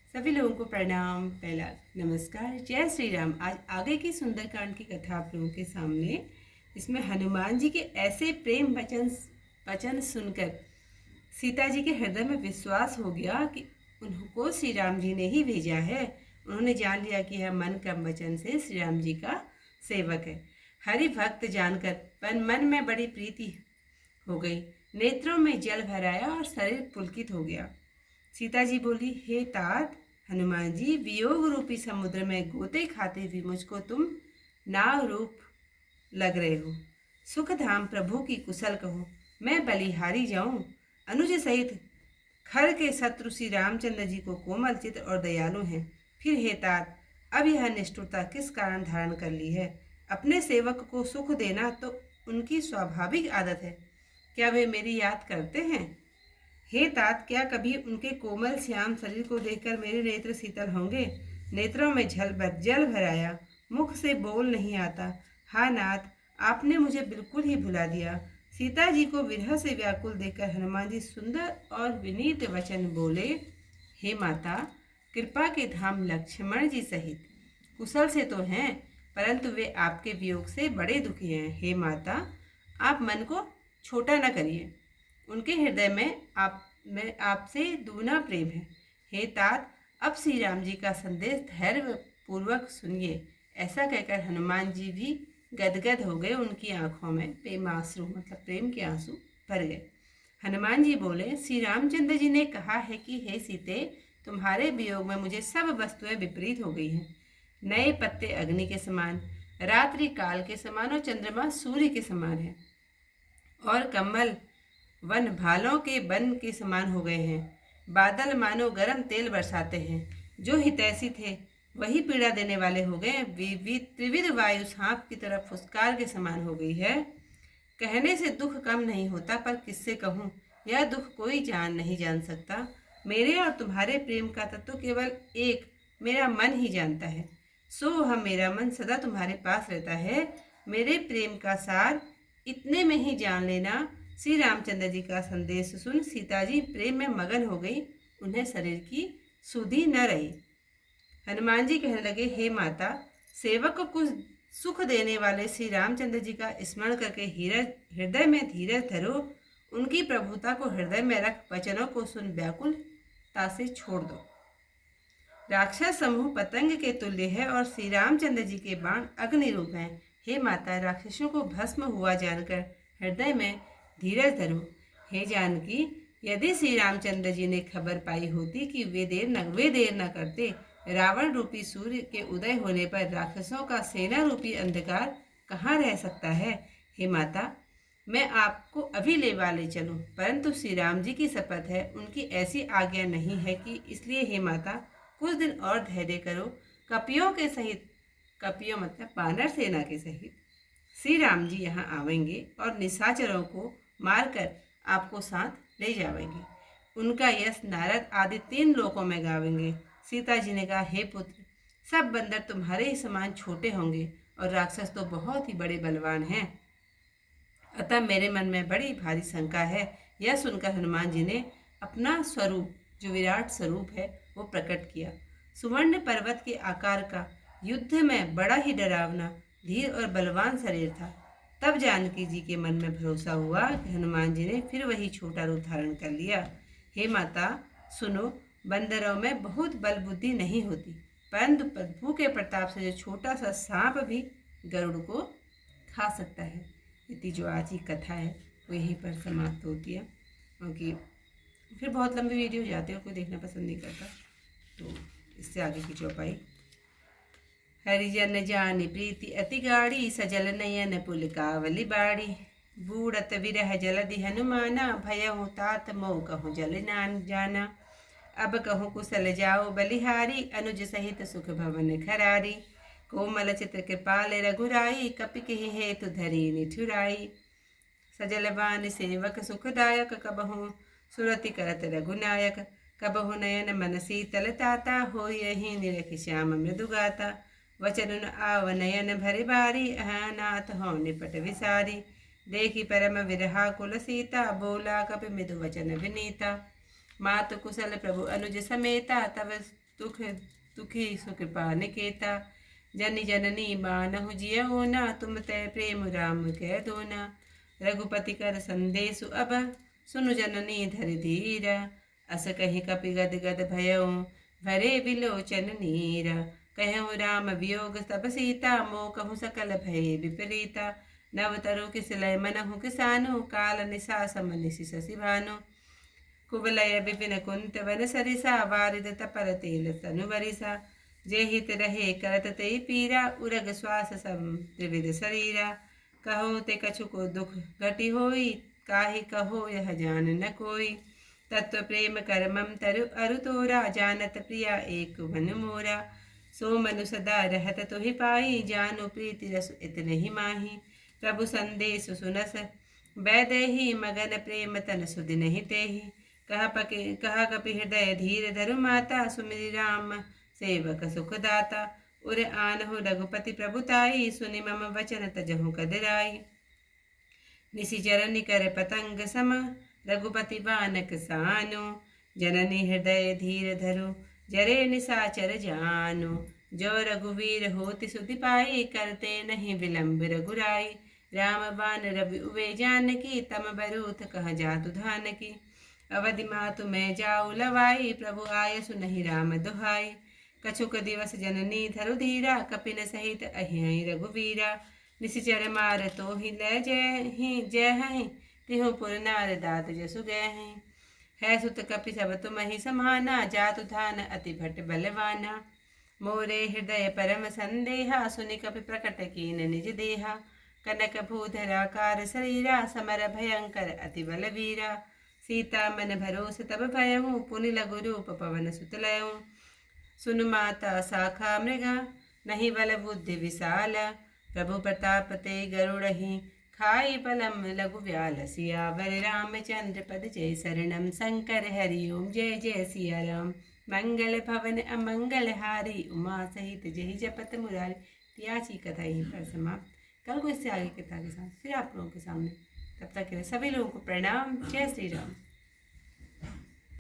सभी लोगों को प्रणाम। पहला नमस्कार, जय श्री राम। आज आगे की सुंदरकांड की कथा आप लोगों के सामने। इसमें हनुमान जी के ऐसे प्रेम वचन सुनकर सीता जी के हृदय में विश्वास हो गया कि उनको श्री राम जी ने ही भेजा है। उन्होंने जान लिया कि यह मन क्रम वचन से श्री राम जी का सेवक है। हरि भक्त जानकर मन में बड़ी प्रीति हो गई, नेत्रों में जल भर आया और शरीर पुलकित हो गया। सीता जी बोली, हे तात हनुमान जी, वियोग रूपी समुद्र में गोते खाते भी मुझको तुम नाव रूप लग रहे हो। सुख धाम प्रभु की कुशल कहो, मैं बलिहारी जाऊं। अनुज सहित खर के शत्रु श्री रामचंद्र जी को कोमल चित्र और दयालु हैं। फिर हे तात, अब यह निष्ठुरता किस कारण धारण कर ली है? अपने सेवक को सुख देना तो उनकी स्वाभाविक आदत है, क्या वे मेरी याद करते हैं? हे तात, क्या कभी उनके कोमल श्याम शरीर को देखकर मेरे नेत्र शीतल होंगे? नेत्रों में जल भर आया, मुख से बोल नहीं आता। हा नाथ, आपने मुझे बिल्कुल ही भुला दिया। सीता जी को विरह से व्याकुल देखकर हनुमान जी सुंदर और विनीत वचन बोले, हे माता, कृपा के धाम लक्ष्मण जी सहित कुशल से तो हैं, परंतु वे आपके वियोग से बड़े दुखी हैं। हे माता, आप मन को छोटा न करिए, उनके हृदय में आपसे दूना प्रेम है। हे तात, अब श्री राम जी का संदेश धैर्य पूर्वक सुनिए। ऐसा कहकर हनुमान जी भी गदगद हो गए। उनकी आंखों में प्रेमाश्रु मतलब प्रेम के आंसू भर गए। हनुमान जी बोले, श्री रामचंद्र जी ने कहा है कि हे सीते, तुम्हारे वियोग में मुझे सब वस्तुएं विपरीत हो गई हैं। नए पत्ते अग्नि के समान, रात्रि काल के समान और चंद्रमा सूर्य के समान है, और कमल वन भालों के वन के समान हो गए हैं। बादल मानो गर्म तेल बरसाते हैं। जो हितैषी थे वही पीड़ा देने वाले हो गए। त्रिविध वायु सांप की तरह फुसकार के समान हो गई है। कहने से दुख कम नहीं होता, पर किससे कहूँ, यह दुख कोई नहीं जान सकता। मेरे और तुम्हारे प्रेम का तत्व केवल एक मेरा मन ही जानता है। सो वह मेरा मन सदा तुम्हारे पास रहता है। मेरे प्रेम का सार इतने में ही जान लेना। श्री रामचंद्र जी का संदेश सुन सीता जी प्रेम में मगन हो गई। उन्हें शरीर की सुधि न रही। हनुमान जी कहने लगे, हे माता, सेवक को कुछ सुख देने वाले श्री रामचंद्र जी का स्मरण करके हृदय में धीरज धरो। उनकी प्रभुता को हृदय में रख वचनों को सुन व्याकुलता से छोड़ दो। राक्षस समूह पतंग के तुल्य है और श्री रामचंद्र जी के बाण अग्नि रूप हैं। हे माता, राक्षसों को भस्म हुआ जानकर हृदय में धीरज धरो। हे जानकी, यदि श्री रामचंद्र जी ने खबर पाई होती कि वे देर न करते, रावण रूपी सूर्य के उदय होने पर राक्षसों का सेना रूपी अंधकार कहाँ रह सकता है। हे माता, मैं आपको अभी ले चलूं, परंतु श्री राम जी की शपथ है, उनकी ऐसी आज्ञा नहीं है कि इसलिए हे माता, कुछ दिन और धैर्य करो। कपियों के सहित, कपियों मतलब वानर सेना के सहित श्री राम जी यहाँ आवेंगे और निशाचरों को मारकर आपको साथ ले जावेंगे। उनका यश नारद आदि 3 लोकों में गावेंगे। सीता जी ने कहा, हे पुत्र, सब बंदर तुम्हारे ही समान छोटे होंगे और राक्षस तो बहुत ही बड़े बलवान हैं, अतः मेरे मन में बड़ी भारी शंका है। यह सुनकर हनुमान जी ने अपना स्वरूप, जो विराट स्वरूप है, वो प्रकट किया। सुवर्ण पर्वत के आकार का, युद्ध में बड़ा ही डरावना, धीर और बलवान शरीर था। तब जानकी जी के मन में भरोसा हुआ कि हनुमान जी ने फिर वही छोटा रूप धारण कर लिया। हे माता, सुनो, बंदरों में बहुत बल बुद्धि नहीं होती, परंतु प्रभु के प्रताप से जो छोटा सा सांप भी गरुड़ को खा सकता है। इतनी जो आज की कथा है वो यहीं पर समाप्त होती है, क्योंकि फिर बहुत लंबी वीडियो हो जाती है और कोई देखना पसंद नहीं करता, तो इससे आगे की चौपाई। हरिजन जानी प्रीति अति गाढ़ी, सजल नयन पुल कावली बाड़ी। बूढ़त विरह जलधि हनुमाना, भयहु तात मोह कहूँ जल नान जाना। अब कहूँ कुशल जाओ बलिहारी, अनुज सहित सुख भवन खरारी। कोमल चित्र कृपाल रघुराई, कपि कहि हेतु धरी निठुराई। सजल बान सेवक सुखदायक, कबहु सुरति करत रघुनायक। कबहु नयन मन शीतल ताता, हो यही निरख श्याम मृदुगाता। वचन आव नयन भरि बारी, अनाथ हो निपट विसारी। देखी परम विरहा कुल सीता, बोला कपि मृदु वचन विनीता। मातु कुशल प्रभु अनुज समेता, तब दुख दुखी सुकृपा निकेता। जनि जननी मानहु जियहु ना, तुम तै प्रेम राम कह दो ना। रघुपति कर संदेशु अब, सुनु जननी धर धीरा। अस कहि कपि गद गद भयउ, भरे बिलोचन नीरा। कहु राम वियोग तब सीता, मोह कहु सकल भय विपरीता। नव तरु किसलय मनहु किसानु, काल निशा सम निशि शशि भानु। कुवलय विपिन कुंत वन सरिसा, वारिद तपर तेल तनु बरिसा। जे हित रहे करत ते पीरा, उरग श्वास सम त्रिविध शरीरा। कहो ते कछु को दुख घटी होई, काहि कहो यह जान न कोई। तत्व प्रेम कर मम तरु अरु तोरा, जानत प्रिया एक मन मोरा। सो मनु सदा रहत तुहि पाई, जानु प्रीति रसु इतने ही माही। प्रभु संदेश सुनस वैदेही, मगन प्रेम तन सुधि नहीं तेहि। कहा कपि हृदय धीर धरु माता, सुमिरि राम सेवक सुख दाता। उर आनहु रघुपति प्रभुताई, सुनि मम वचन तजहु कदराई। निशिचर निकर पतंग सम, रघुपति बानक सानु। जननी हृदय धीर धरु, जरे निशाचर जानु। जो रघुवीर होति सुधि पाई, करते नहीं विलंब रघुराई। राम बान रवि उवे जानकी, तम बरूथ कह जातु धानकी। अवधि मातु मैं जाऊ लवाई, प्रभु आय सुनहि राम दुहाई। कछुक दिवस जननी धरु धीरा, कपिन सहित अहि रघुवीरा। निशिचर मार तो ही लय जय हैं, तिहु पुर नार दात जसु गए हैं। है सुत कपि सब तुम ही समाना, जातु धान अति भट बलवाना। मोरे हृदय परम संदेहा, सुनि कपि प्रकट कीन निज देहा। कनक भूधराकार शरीरा, समर भयंकर अति बलवीरा। सीता मन भरोस तब भयहु, पुनि लघु रूप पवन सुत लयहु। सुन माता शाखा मृगा, नहीं बल बुद्धि विशाला। प्रभु प्रताप ते गरुड़हि, खाई पलम लघु व्याल। सियावर रामचंद्र पद जय शरणम, शंकर हरि ओम जय जय सिया राम। मंगल भवन अमंगल हारी, उमा सहित जय जपत मुरारी। त्याची कथा यहीं पर समाप्त। कल को इससे आगे कथा के साथ फिर आप लोगों के सामने। तब तक के लिए सभी लोगों को प्रणाम। जय श्री राम।